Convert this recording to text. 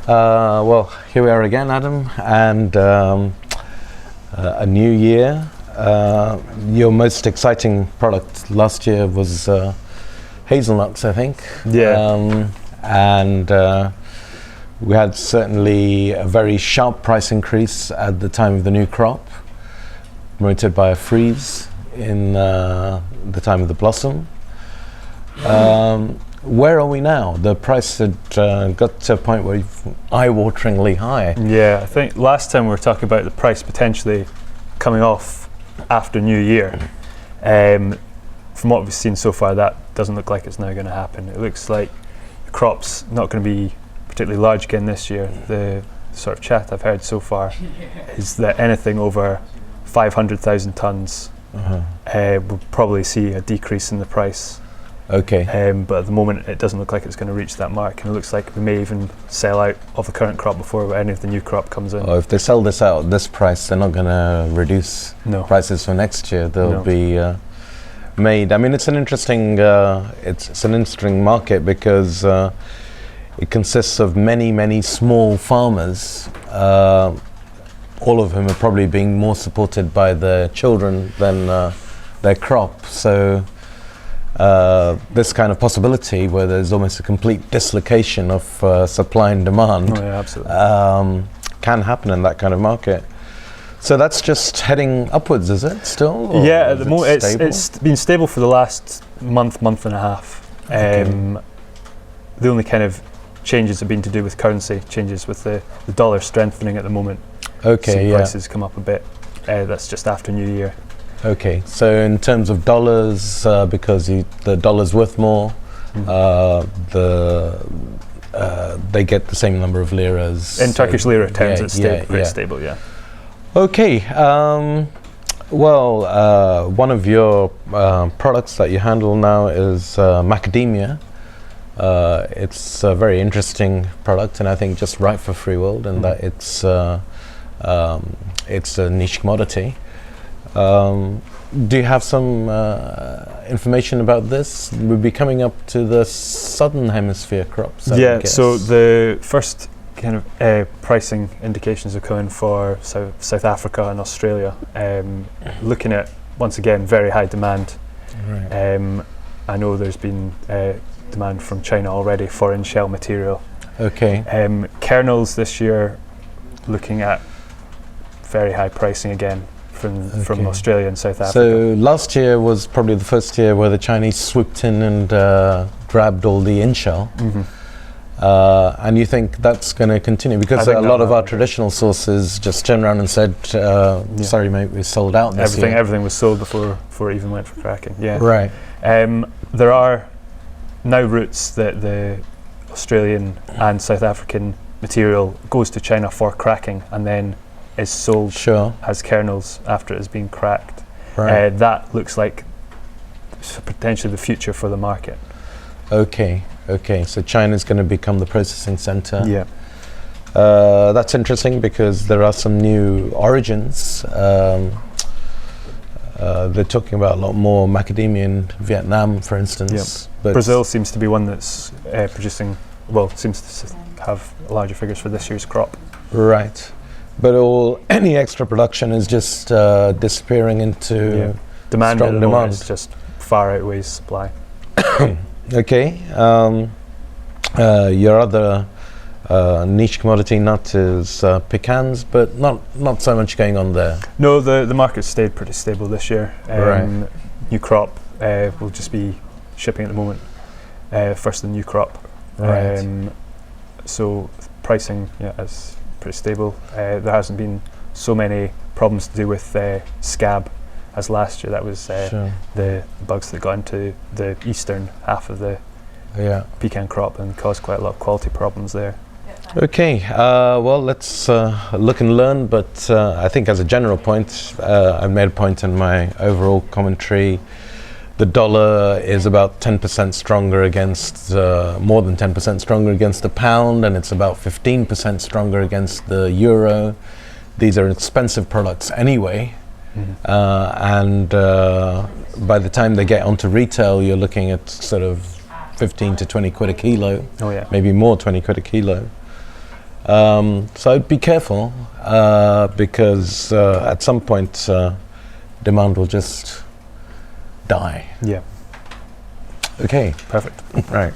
Well, here we are again, Adam, and a new year. Your most exciting product last year was hazelnuts, I think. Yeah. And we had certainly a very sharp price increase at the time of the new crop, promoted by a freeze in the time of the blossom. Where are we now? The price had got to a point where eye-wateringly high. Yeah, I think last time we were talking about the price potentially coming off after New Year. From what we've seen so far, that doesn't look like it's now going to happen. It looks like the crop's not going to be particularly large again this year. The sort of chat I've heard so far is that anything over 500,000 tonnes will probably see a decrease in the price. Okay. But at the moment it doesn't look like it's going to reach that mark, and it looks like we may even sell out of the current crop before any of the new crop comes in. Oh, if they sell this out at this price, they're not going to reduce prices for next year. They'll be made. I mean, it's an interesting market because it consists of many small farmers. All of whom are probably being more supported by their children than their crop. So this kind of possibility where there's almost a complete dislocation of supply and demand can happen in that kind of market. So that's just heading upwards, is it still? Yeah, at the moment it's been stable for the last month and a half. The only kind of changes have been to do with currency changes, with the dollar strengthening at the moment. Okay, prices come up a bit. That's just after New Year. Okay, so in terms of dollars, because the dollar's worth more, they get the same number of liras. In Turkish lira terms, it's pretty stable, yeah. Okay, one of your products that you handle now is macadamia. It's a very interesting product, and I think just right for Free World, and that it's a niche commodity. Do you have some information about this? We'll be coming up to the southern hemisphere crops. Yeah, so the first kind of pricing indications are coming for South Africa and Australia. Looking at, once again, very high demand. Right. I know there's been demand from China already for in-shell material. Okay. Kernels this year, looking at very high pricing again from Australia and South Africa. So last year was probably the first year where the Chinese swooped in and grabbed all the in-shell. And you think that's going to continue? Because a lot of our traditional sources just turned around and said, sorry mate, we sold out this year. Everything was sold before it even went for cracking. Yeah. Right. There are now routes that the Australian and South African material goes to China for cracking and then is sold as kernels after it has been cracked. Right. That looks like potentially the future for the market. Okay, so China's going to become the processing center. Yeah. That's interesting because there are some new origins. They're talking about a lot more macadamia in Vietnam, for instance. But Brazil seems to be one that's producing, seems to have larger figures for this year's crop. Right. But any extra production is just disappearing into demand. Strong demand. Is just far outweighs supply. Okay. Your other niche commodity nut is pecans, but not so much going on there. No, the market stayed pretty stable this year. New crop will just be shipping at the moment. First the new crop. Right. So pricing, is pretty stable. There hasn't been so many problems to do with scab as last year. That was the bugs that got into the eastern half of the pecan crop and caused quite a lot of quality problems there. Okay, let's look and learn, but I think as a general point, I made a point in my overall commentary, the dollar is about 10% stronger against, more than 10% stronger against the pound, and it's about 15% stronger against the euro. These are expensive products anyway, and by the time they get onto retail, you're looking at sort of 15 to 20 quid a kilo, maybe more, 20 quid a kilo. So be careful because at some point demand will just die. Yeah. Okay. Perfect. Right.